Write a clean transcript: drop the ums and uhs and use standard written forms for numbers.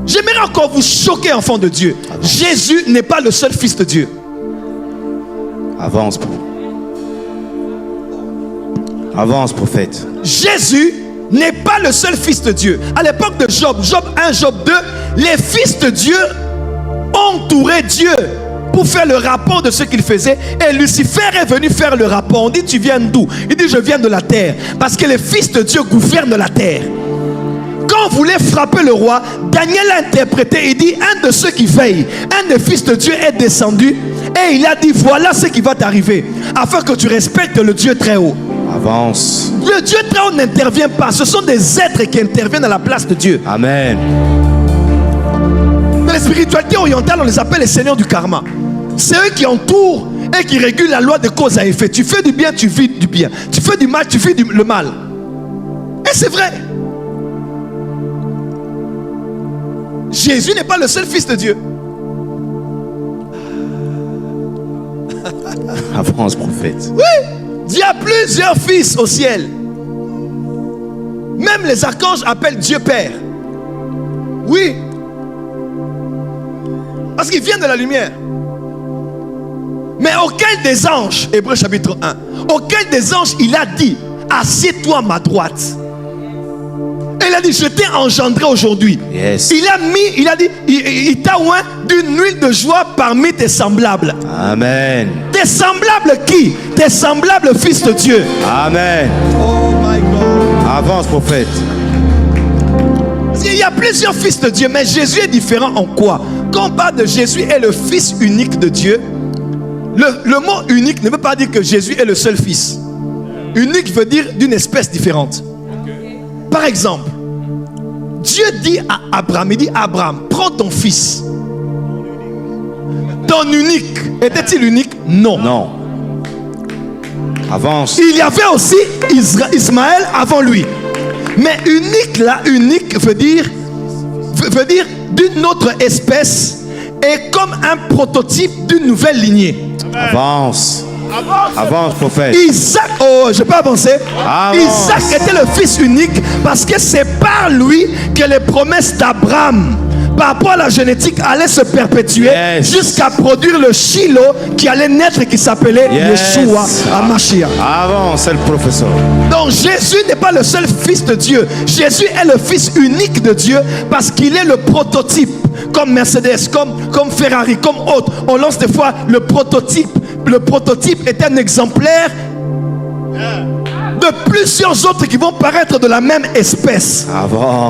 J'aimerais encore vous choquer, enfants de Dieu. Jésus n'est pas le seul fils de Dieu. Avance, prophète. Jésus n'est pas le seul fils de Dieu. À l'époque de Job, Job 1, Job 2, les fils de Dieu entouraient Dieu pour faire le rapport de ce qu'il faisait. Et Lucifer est venu faire le rapport. On dit, tu viens d'où? Il dit, je viens de la terre. Parce que les fils de Dieu gouvernent la terre. Quand on voulait frapper le roi, Daniel a interprété, il dit, un de ceux qui veillent, un des fils de Dieu est descendu et il a dit, voilà ce qui va t'arriver, afin que tu respectes le Dieu très haut. Avance. Le Dieu très haut n'intervient pas, ce sont des êtres qui interviennent à la place de Dieu. Amen. Dans la spiritualité orientale, on les appelle les seigneurs du karma. C'est eux qui entourent et qui régulent la loi de cause à effet. Tu fais du bien, tu vis du bien. Tu fais du mal, tu vis le mal. Et c'est vrai. Jésus n'est pas le seul fils de Dieu. Avance, prophète. Oui, Dieu a plusieurs fils au ciel. Même les archanges appellent Dieu Père. Oui. Parce qu'il vient de la lumière. Mais auquel des anges, Hébreux chapitre 1, auquel des anges il a dit, assieds-toi à ma droite. Et il a dit, je t'ai engendré aujourd'hui. Yes. Il a dit, il t'a oint d'une huile de joie parmi tes semblables. Amen. Tes semblables qui? Tes semblables fils de Dieu. Amen. Oh my God. Avance, prophète. Il y a plusieurs fils de Dieu, mais Jésus est différent en quoi? Quand on parle de Jésus est le fils unique de Dieu, le mot unique ne veut pas dire que Jésus est le seul fils. Unique veut dire d'une espèce différente. Par exemple, Dieu dit à Abraham, il dit Abraham, prends ton fils. Ton unique. Était-il unique? Non. Non. Avance. Il y avait aussi Ismaël avant lui. Mais unique là, unique veut dire d'une autre espèce et comme un prototype d'une nouvelle lignée. Avance. Avance, prophète. Isaac, oh, je peux avancer. Avance. Isaac était le fils unique parce que c'est par lui que les promesses d'Abraham par rapport à la génétique allaient se perpétuer, yes, jusqu'à produire le Shiloh qui allait naître, qui s'appelait, yes, Yeshua HaMashiach. Avance, c'est le professeur. Donc Jésus n'est pas le seul fils de Dieu. Jésus est le fils unique de Dieu parce qu'il est le prototype. Comme Mercedes, comme Ferrari, comme autres. On lance des fois le prototype. Le prototype est un exemplaire de plusieurs autres qui vont paraître de la même espèce. Avance.